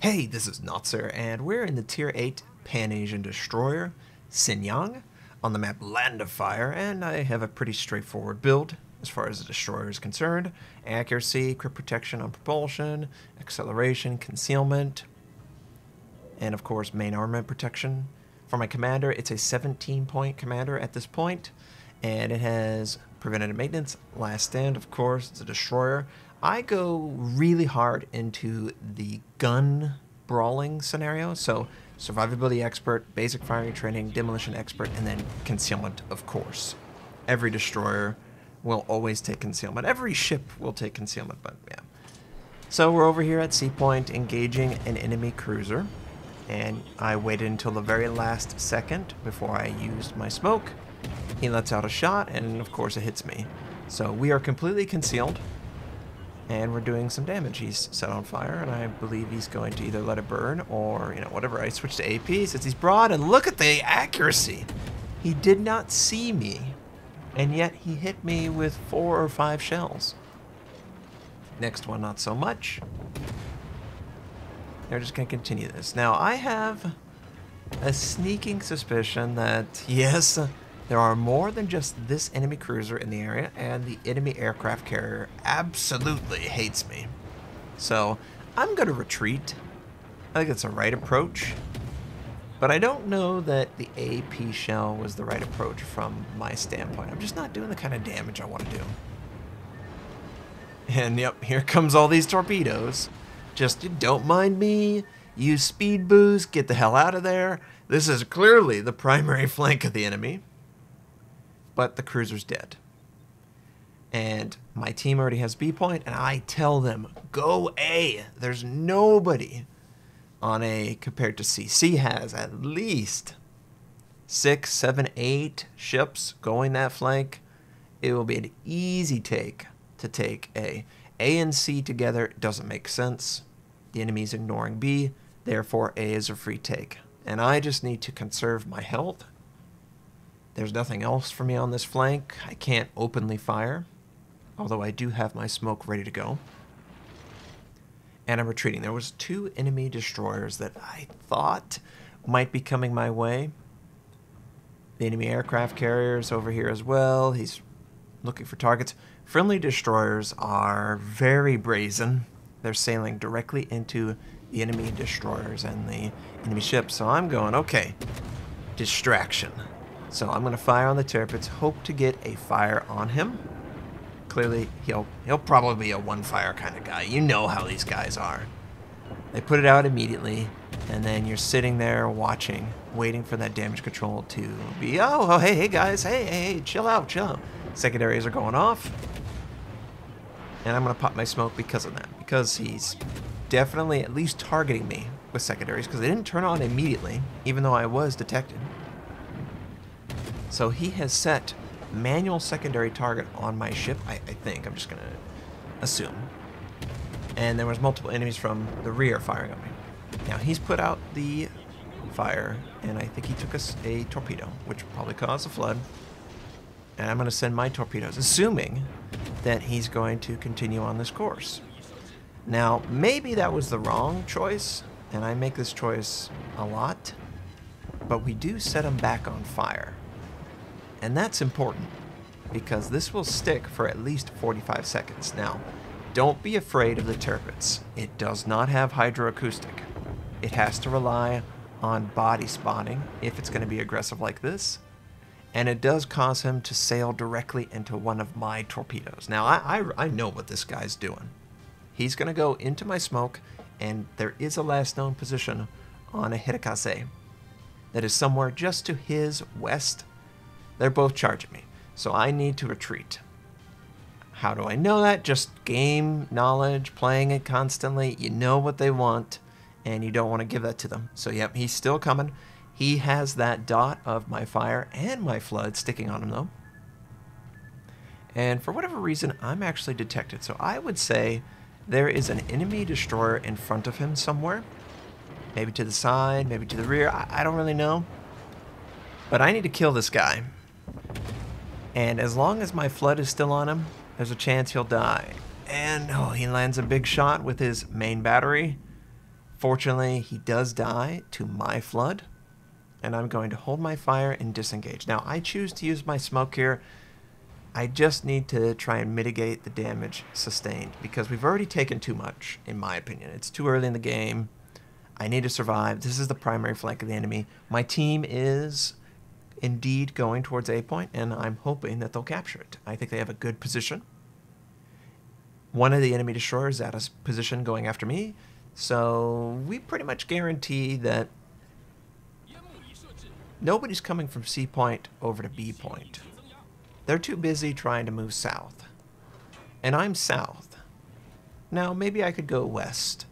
Hey, this is Notser, and we're in the Tier 8 Pan-Asian destroyer, Hsienyang, on the map Land of Fire, and I have a pretty straightforward build as far as the destroyer is concerned. Accuracy, crit protection on propulsion, acceleration, concealment, and of course main armament protection. For my commander, it's a 17-point commander at this point, and it has preventative maintenance, last stand, of course, it's a destroyer. I go really hard into the gun brawling scenario, so survivability expert, basic firing training, demolition expert, and then concealment, of course. Every destroyer will always take concealment. Every ship will take concealment, but yeah. So we're over here at Sea Point engaging an enemy cruiser, and I waited until the very last second before I used my smoke. He lets out a shot, and of course it hits me. So we are completely concealed, and we're doing some damage. He's set on fire, and I believe he's going to either let it burn or, you know, whatever. I switched to AP since he's broad, and look at the accuracy. He did not see me, and yet he hit me with 4 or 5 shells. Next one, not so much. They're just going to continue this. Now, I have a sneaking suspicion that, yes, there are more than just this enemy cruiser in the area, and the enemy aircraft carrier absolutely hates me. So I'm going to retreat. I think it's a right approach, but I don't know that the AP shell was the right approach from my standpoint. I'm just not doing the kind of damage I want to do. And yep, here comes all these torpedoes. Just don't mind me. Use speed boost. Get the hell out of there. This is clearly the primary flank of the enemy. But the cruiser's dead. And my team already has B point, and I tell them, go A. There's nobody on A compared to C. C has at least 6, 7, 8 ships going that flank. It will be an easy take to take A. A and C together doesn't make sense. The enemy's ignoring B, therefore A is a free take. And I just need to conserve my health. There's nothing else for me on this flank. I can't openly fire, although I do have my smoke ready to go. And I'm retreating. There was 2 enemy destroyers that I thought might be coming my way. The enemy aircraft carrier's over here as well. He's looking for targets. Friendly destroyers are very brazen. They're sailing directly into the enemy destroyers and the enemy ships. So I'm going, okay, distraction. So I'm going to fire on the turrets, hope to get a fire on him. Clearly, he'll probably be a one-fire kind of guy. You know how these guys are. They put it out immediately, and then you're sitting there watching, waiting for that damage control to be, oh hey guys, hey, chill out. Secondaries are going off. And I'm going to pop my smoke because of that. Because he's definitely at least targeting me with secondaries, because they didn't turn on immediately, even though I was detected. So he has set manual secondary target on my ship, I think. I'm just going to assume. And there was multiple enemies from the rear firing on me. Now he's put out the fire, and I think he took us a torpedo, which probably caused a flood. And I'm going to send my torpedoes, assuming that he's going to continue on this course. Now, maybe that was the wrong choice, and I make this choice a lot, but we do set him back on fire. And that's important, because this will stick for at least 45 seconds. Now, don't be afraid of the turrets. It does not have hydroacoustic. It has to rely on body spotting if it's going to be aggressive like this. And it does cause him to sail directly into one of my torpedoes. Now, I know what this guy's doing. He's going to go into my smoke, and there is a last known position on a Hsienyang that is somewhere just to his west. They're both charging me, so I need to retreat. How do I know that? Just game knowledge, playing it constantly. You know what they want, and you don't want to give that to them. So, yep, he's still coming. He has that dot of my fire and my flood sticking on him, though. And for whatever reason, I'm actually detected. So I would say there is an enemy destroyer in front of him somewhere. Maybe to the side, maybe to the rear. I don't really know. But I need to kill this guy. And as long as my flood is still on him, there's a chance he'll die. And, oh, he lands a big shot with his main battery. Fortunately, he does die to my flood, and I'm going to hold my fire and disengage. Now, I choose to use my smoke here. I just need to try and mitigate the damage sustained, because we've already taken too much, in my opinion. It's too early in the game. I need to survive. This is the primary flank of the enemy. My team is indeed going towards A point, and I'm hoping that they'll capture it. I think they have a good position. One of the enemy destroyers is at a position going after me, so we pretty much guarantee that nobody's coming from C point over to B point. They're too busy trying to move south. And I'm south. Now, maybe I could go west,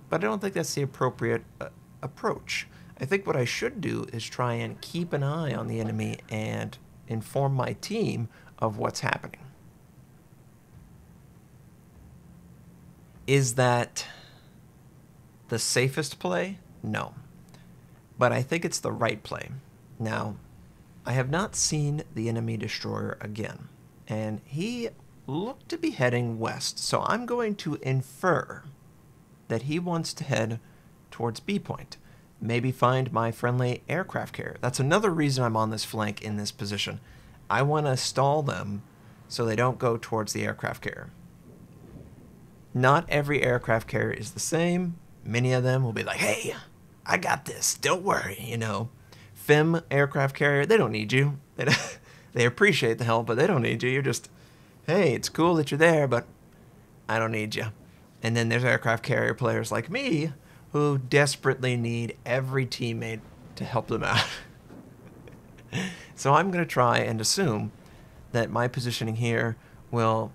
but I don't think that's the appropriate approach. I think what I should do is try and keep an eye on the enemy and inform my team of what's happening. Is that the safest play? No. But I think it's the right play. Now, I have not seen the enemy destroyer again, and he looked to be heading west, so I'm going to infer that he wants to head towards B point. Maybe find my friendly aircraft carrier. That's another reason I'm on this flank in this position. I want to stall them so they don't go towards the aircraft carrier. Not every aircraft carrier is the same. Many of them will be like, hey, I got this, don't worry, you know. VIII aircraft carrier, they don't need you. They appreciate the help, but they don't need you. You're just, hey, it's cool that you're there, but I don't need you. And then there's aircraft carrier players like me who desperately need every teammate to help them out. So I'm going to try and assume that my positioning here will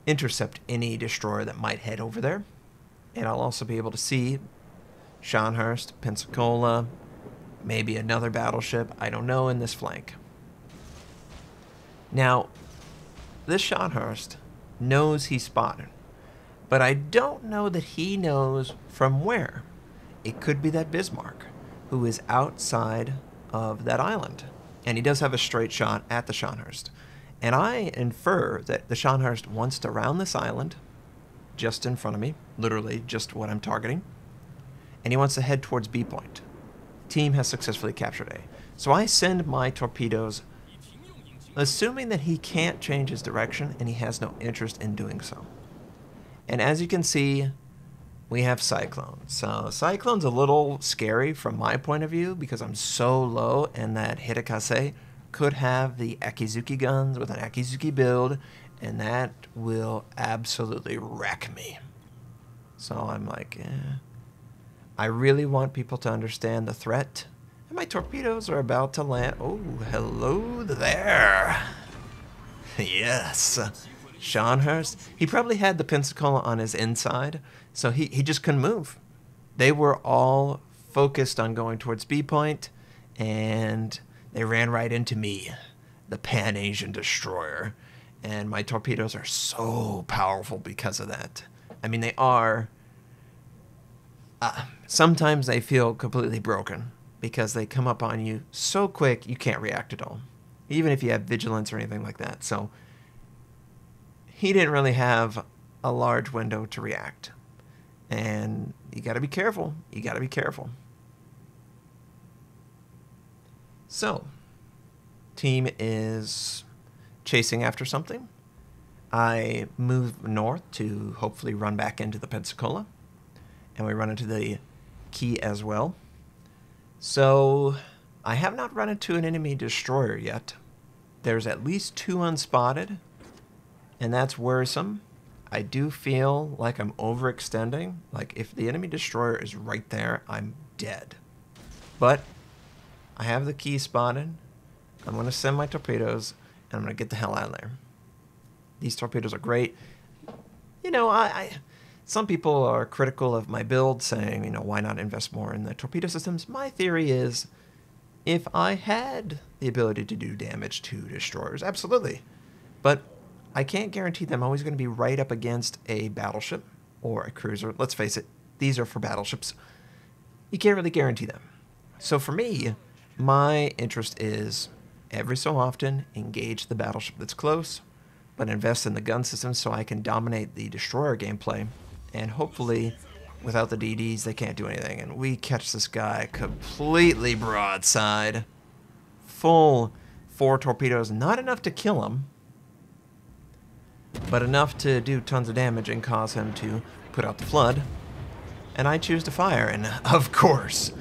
intercept any destroyer that might head over there. And I'll also be able to see Scharnhorst, Pensacola, maybe another battleship, I don't know, in this flank. Now, this Scharnhorst knows he's spotted, but I don't know that he knows from where. It could be that Bismarck, who is outside of that island, and he does have a straight shot at the Scharnhorst. And I infer that the Scharnhorst wants to round this island, just in front of me, literally just what I'm targeting, and he wants to head towards B point. Team has successfully captured A. So I send my torpedoes, assuming that he can't change his direction and he has no interest in doing so. And as you can see, we have Cyclone. So Cyclone's a little scary from my point of view because I'm so low, and that Hidekase could have the Akizuki guns with an Akizuki build, and that will absolutely wreck me. So I'm like, I really want people to understand the threat. And my torpedoes are about to land. Oh, hello there. Yes. Scharnhorst. He probably had the Pensacola on his inside, so he just couldn't move. They were all focused on going towards B point, and they ran right into me, the Pan-Asian destroyer. And my torpedoes are so powerful because of that. I mean, they are... sometimes they feel completely broken because they come up on you so quick you can't react at all, even if you have vigilance or anything like that. So he didn't really have a large window to react, and you got to be careful. You got to be careful. So team is chasing after something. I move north to hopefully run back into the Pensacola, and we run into the key as well. So I have not run into an enemy destroyer yet. There's at least 2 unspotted, and that's worrisome. I do feel like I'm overextending. Like, if the enemy destroyer is right there, I'm dead. But I have the key spotted. I'm going to send my torpedoes, and I'm going to get the hell out of there. These torpedoes are great. You know, some people are critical of my build, saying, you know, why not invest more in the torpedo systems? My theory is, if I had the ability to do damage to destroyers, absolutely. But I can't guarantee that I'm always going to be right up against a battleship or a cruiser. Let's face it, these are for battleships. You can't really guarantee them. So for me, my interest is, every so often, engage the battleship that's close, but invest in the gun systems so I can dominate the destroyer gameplay and hopefully Without the DDs, they can't do anything. And we catch this guy completely broadside. Full 4 torpedoes. Not enough to kill him, but enough to do tons of damage and cause him to put out the flood. And I choose to fire. And of course,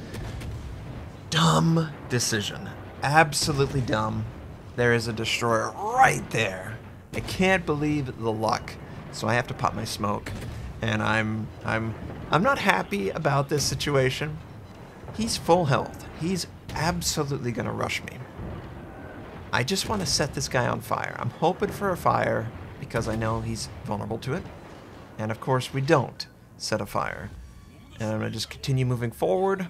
dumb decision. Absolutely dumb. There is a destroyer right there. I can't believe the luck. So I have to pop my smoke. And I'm not happy about this situation. He's full health. He's absolutely gonna rush me. I just want to set this guy on fire. I'm hoping for a fire because I know he's vulnerable to it. And of course we don't set a fire. And I'm gonna just continue moving forward.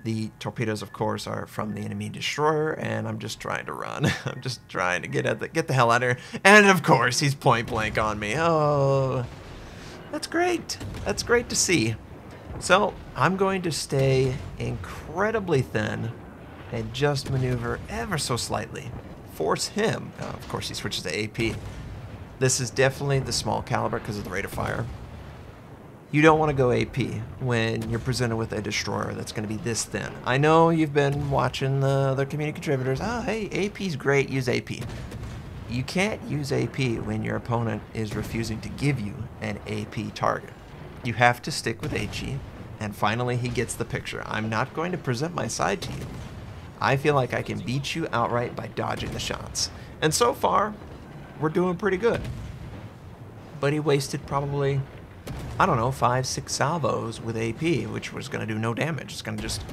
The torpedoes, of course, are from the enemy destroyer, and I'm just trying to run. I'm just trying to get the hell out of here. And of course, he's point blank on me. Oh, that's great. That's great to see. So I'm going to stay incredibly thin and just maneuver ever so slightly. Force him. Of course, he switches to AP. This is definitely the small caliber because of the rate of fire. You don't want to go AP when you're presented with a destroyer that's going to be this thin. I know you've been watching the other community contributors. Oh, hey, AP's great. Use AP. You can't use AP when your opponent is refusing to give you an AP target. You have to stick with HE, and finally he gets the picture. I'm not going to present my side to you. I feel like I can beat you outright by dodging the shots. And so far, we're doing pretty good. But he wasted probably, I don't know, 5-6 salvos with AP, which was going to do no damage. It's going to just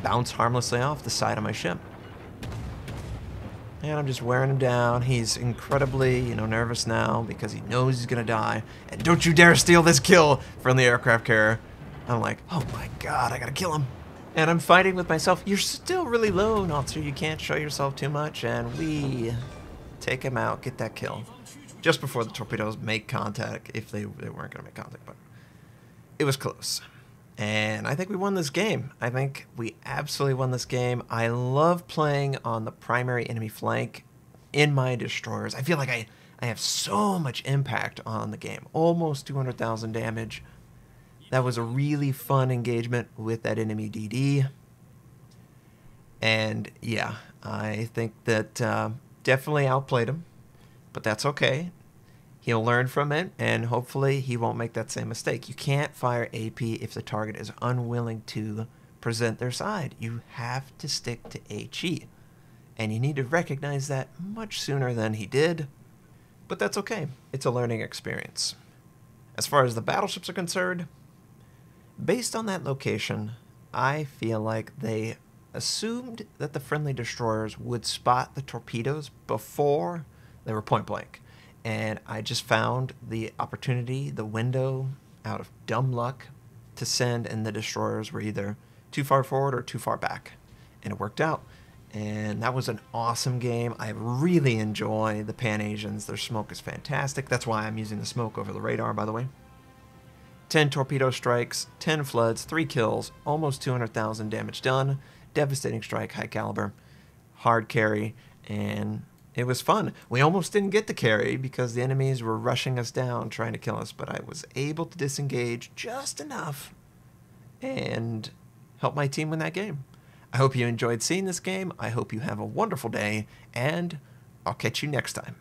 bounce harmlessly off the side of my ship. And I'm just wearing him down. He's incredibly, nervous now because he knows he's going to die. And don't you dare steal this kill from the aircraft carrier. I'm like, oh my god, I got to kill him. And I'm fighting with myself. You're still really low, Notser. You can't show yourself too much. And we take him out, get that kill. Just before the torpedoes make contact, if they weren't going to make contact, but it was close. And I think we won this game. I think we absolutely won this game. I love playing on the primary enemy flank in my destroyers. I feel like I have so much impact on the game. Almost 200,000 damage. That was a really fun engagement with that enemy DD. And yeah, I think that definitely outplayed him. But that's okay. He'll learn from it, and hopefully he won't make that same mistake. You can't fire AP if the target is unwilling to present their side. You have to stick to HE. And you need to recognize that much sooner than he did. But that's okay. It's a learning experience. As far as the battleships are concerned, based on that location, I feel like they assumed that the friendly destroyers would spot the torpedoes before they were point blank. And I just found the opportunity, the window, out of dumb luck, to send, and the destroyers were either too far forward or too far back. And it worked out. And that was an awesome game. I really enjoy the Pan-Asians. Their smoke is fantastic. That's why I'm using the smoke over the radar, by the way. 10 torpedo strikes, 10 floods, 3 kills, almost 200,000 damage done. Devastating strike, high caliber, hard carry, and it was fun. We almost didn't get the carry because the enemies were rushing us down, trying to kill us, but I was able to disengage just enough and help my team win that game. I hope you enjoyed seeing this game. I hope you have a wonderful day, and I'll catch you next time.